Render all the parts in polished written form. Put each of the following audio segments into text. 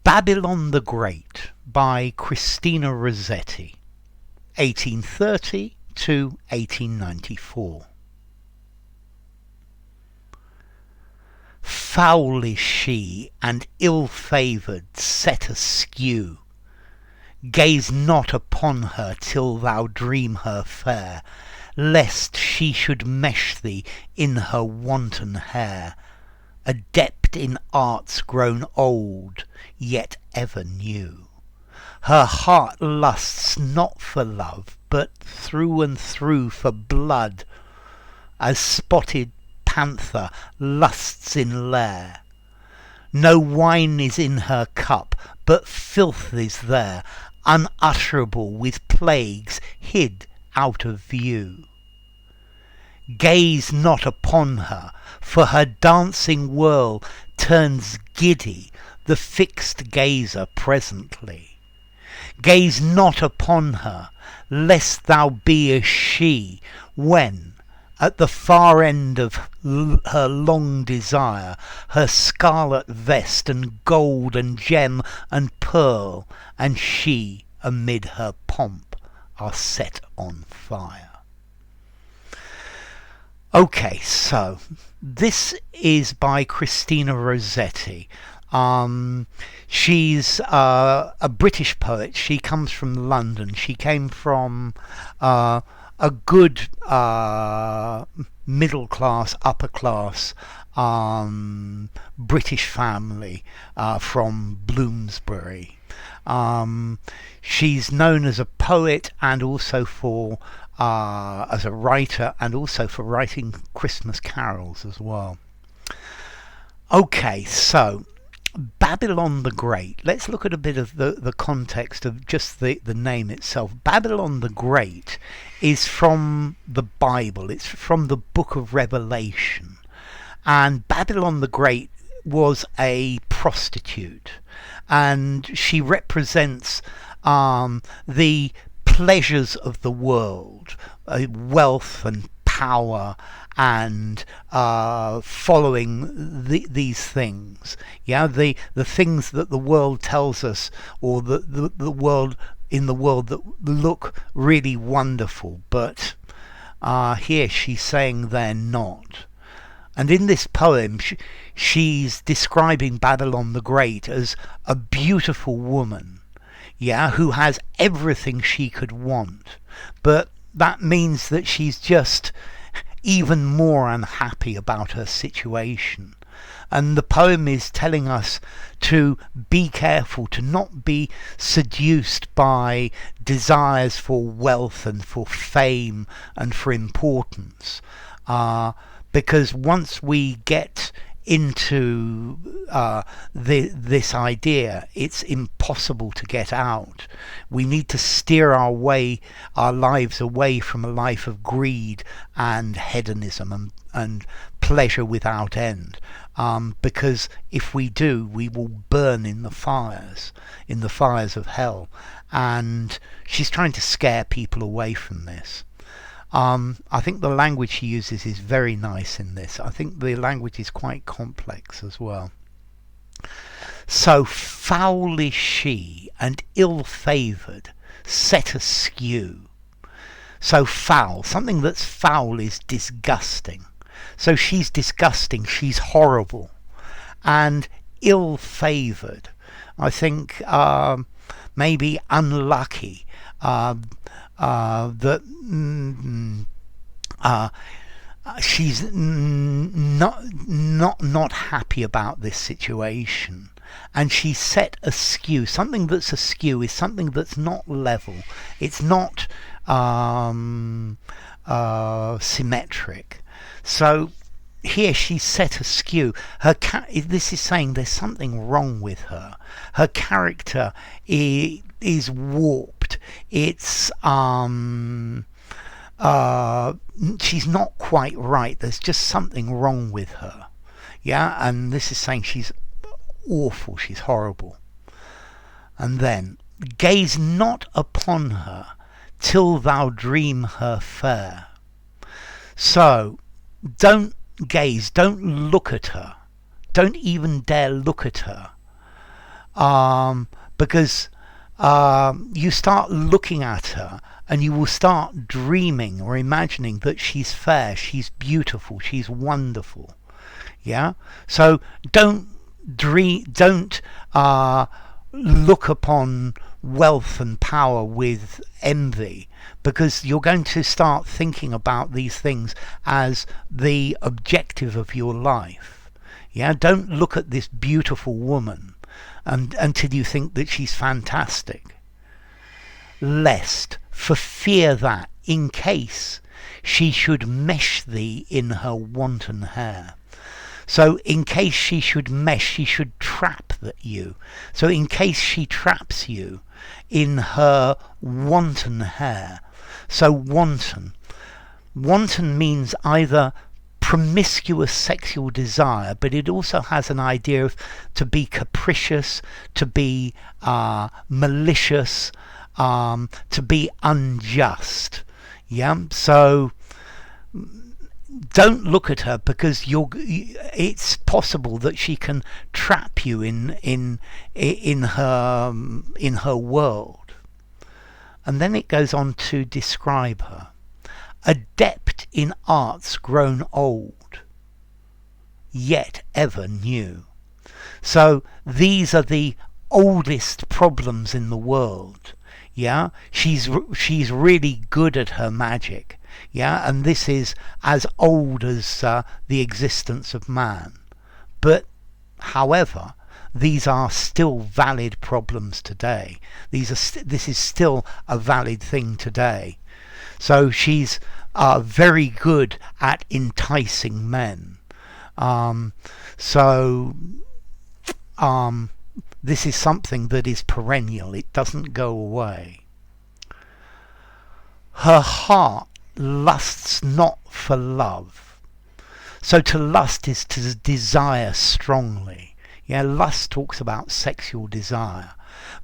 Babylon the Great by Christina Rossetti, 1830 to 1894. Foul is she, and ill-favoured, set askew. Gaze not upon her till thou dream her fair, lest she should mesh thee in her wanton hair. Adept in arts grown old, yet ever new. Her heart lusts not for love, but through and through for blood, as spotted panther lusts in lair. No wine is in her cup, but filth is there, unutterable with plagues hid out of view. Gaze not upon her, for her dancing whirl turns giddy the fixed gazer presently. Gaze not upon her, lest thou be as she, when, at the far end of her long desire, her scarlet vest and gold and gem and pearl, and she amid her pomp, are set on fire. Okay, so this is by Christina Rossetti. She's a British poet. She comes from London. She came from a good middle class, upper class British family from Bloomsbury. She's known as a poet and also for as a writer, and also for writing Christmas carols as well. Okay, so Babylon the Great. Let's look at a bit of the context of just the name itself. Babylon the Great is from the Bible. It's from the book of Revelation. And Babylon the Great was a prostitute. And she represents the pleasures of the world, wealth and power, and following these things. Yeah, the things that the world tells us, or the world in the world that look really wonderful, but here she's saying they're not. And in this poem, she's describing Babylon the Great as a beautiful woman, yeah, who has everything she could want. But that means that she's just even more unhappy about her situation. And the poem is telling us to be careful, to not be seduced by desires for wealth and for fame and for importance. Because once we get into this idea, it's impossible to get out. We need to steer our lives away from a life of greed and hedonism and pleasure without end. Because if we do, we will burn in the fires of hell. And she's trying to scare people away from this. I think the language she uses is very nice in this. I think the language is quite complex as well. So foul is she, and ill-favoured, set askew. So foul, something that's foul is disgusting. So she's disgusting, she's horrible. And ill-favoured, I think maybe unlucky. That she's not happy about this situation, and she's set askew. Something that's askew is something that's not level. It's not symmetric. So here she's set askew. This is saying there's something wrong with her. Her character is warped. It's she's not quite right. There's just something wrong with her. Yeah, and this is saying she's awful, she's horrible. And then, gaze not upon her till thou dream her fair. So don't gaze, don't look at her, don't even dare look at her because you start looking at her and you will start dreaming or imagining that she's fair, she's beautiful, she's wonderful. Yeah. So don't look upon wealth and power with envy, because you're going to start thinking about these things as the objective of your life. Yeah. Don't look at this beautiful woman until you think that she's fantastic, lest, for fear that, in case she should mesh thee in her wanton hair. So in case she should mesh, she should trap you. So in case she traps you in her wanton hair. So wanton means either promiscuous sexual desire, but it also has an idea of to be capricious, to be malicious, to be unjust. Yeah. So don't look at her, because it's possible that she can trap you in her world. And then it goes on to describe her. Adept in arts grown old, yet ever new. So these are the oldest problems in the world. Yeah, she's really good at her magic. Yeah, and this is as old as the existence of man. But however, these are still valid problems today. This is still a valid thing today. So she's very good at enticing men. This is something that is perennial. It doesn't go away. Her heart lusts not for love. So to lust is to desire strongly. Yeah, lust talks about sexual desire.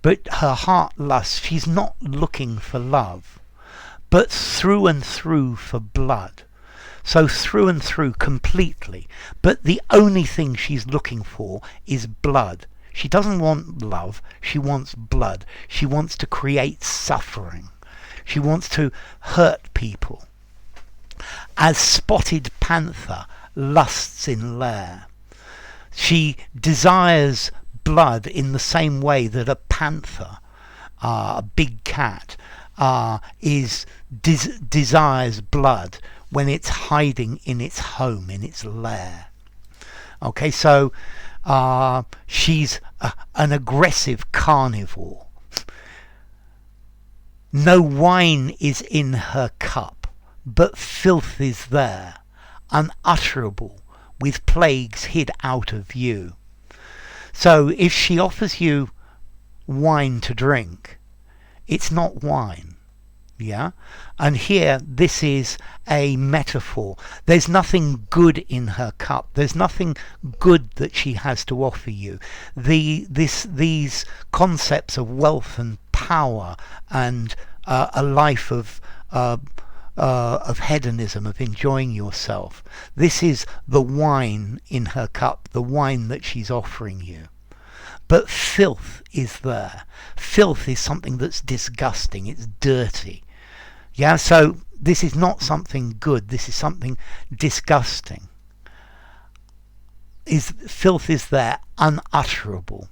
But her heart lusts. She's not looking for love, but through and through for blood. So through and through completely. But the only thing she's looking for is blood. She doesn't want love, she wants blood. She wants to create suffering. She wants to hurt people. As spotted panther lusts in lair. She desires blood in the same way that a panther, a big cat, desires blood when it's hiding in its home, in its lair. Okay, so she's an aggressive carnivore. No wine is in her cup, but filth is there, unutterable, with plagues hid out of view. So if she offers you wine to drink, it's not wine. Yeah, and here this is a metaphor. There's nothing good in her cup. There's nothing good that she has to offer you. These concepts of wealth and power and a life of hedonism, of enjoying yourself. This is the wine in her cup, the wine that she's offering you. But filth is there. Filth is something that's disgusting. It's dirty. Yeah, so this is not something good. This is something disgusting. Filth is there, unutterable.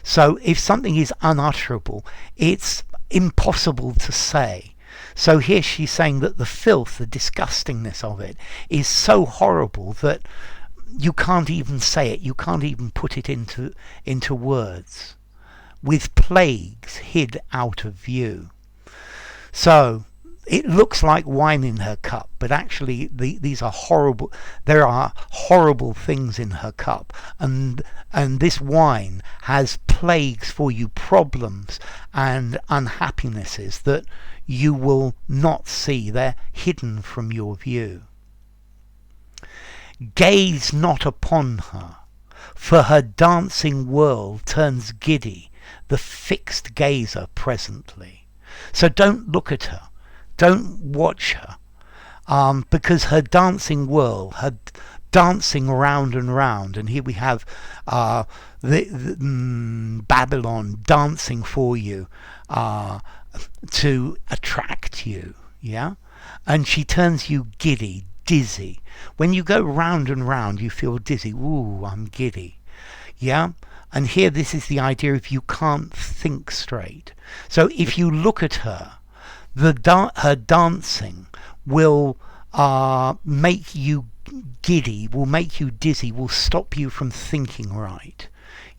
So if something is unutterable, it's impossible to say. So here she's saying that the filth, the disgustingness of it, is so horrible that you can't even say it. You can't even put it into words. With plagues hid out of view. So it looks like wine in her cup, but actually these are horrible. There are horrible things in her cup, and this wine has plagues for you, problems and unhappinesses that you will not see. They're hidden from your view. Gaze not upon her, for her dancing whirl turns giddy the fixed gazer presently. So don't look at her. Don't watch her, because her dancing whirl, her dancing round and round. And here we have Babylon dancing for you to attract you, yeah? And she turns you giddy, dizzy. When you go round and round, you feel dizzy. Ooh, I'm giddy, yeah? And here this is the idea of you can't think straight. So if you look at her, her dancing will make you giddy, will make you dizzy, will stop you from thinking right.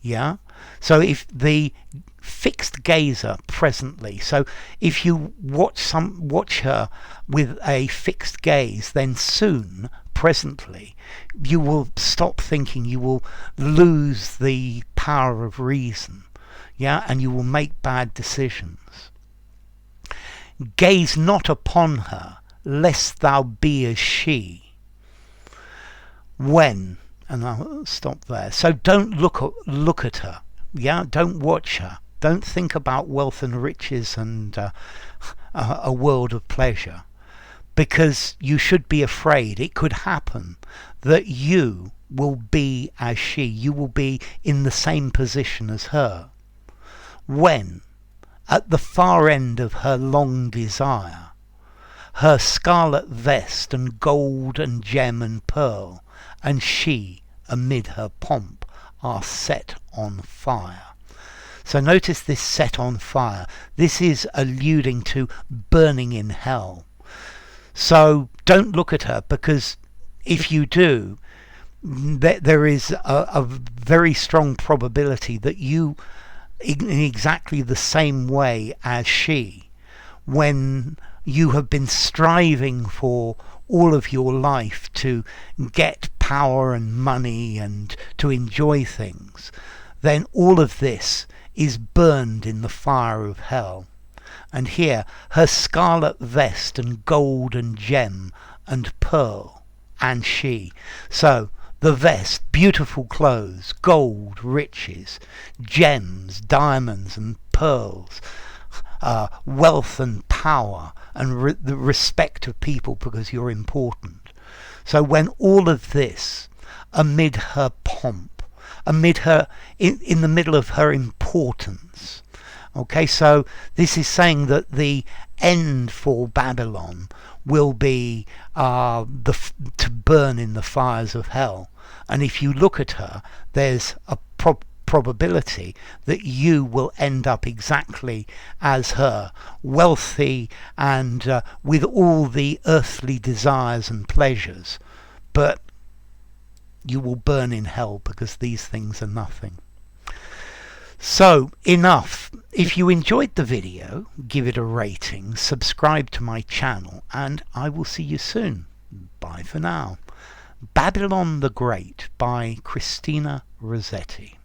Yeah? So if the fixed gazer presently, so if you watch her with a fixed gaze, then soon, presently, you will stop thinking, you will lose the power of reason, yeah, and you will make bad decisions. Gaze not upon her, lest thou be as she. When, and I'll stop there. So don't look at her, yeah, don't watch her. Don't think about wealth and riches and a world of pleasure, because you should be afraid. It could happen that you will be as she. You will be in the same position as her. When, at the far end of her long desire, her scarlet vest and gold and gem and pearl, and she, amid her pomp, are set on fire. So notice this set on fire. This is alluding to burning in hell. So don't look at her, because if you do, there is a very strong probability that you, in exactly the same way as she, when you have been striving for all of your life to get power and money and to enjoy things, then all of this is burned in the fire of hell. And here, her scarlet vest and gold and gem and pearl, and she. So the vest, beautiful clothes, gold, riches, gems, diamonds and pearls, wealth and power, and the respect of people because you're important. So when all of this, amid her pomp, amid her, in the middle of her importance. Okay, so this is saying that the end for Babylon will be to burn in the fires of hell. And if you look at her, there's a probability that you will end up exactly as her, wealthy and with all the earthly desires and pleasures, but you will burn in hell because these things are nothing. So enough. If you enjoyed the video, give it a rating, subscribe to my channel, and I will see you soon. Bye for now. Babylon the Great by Christina Rossetti.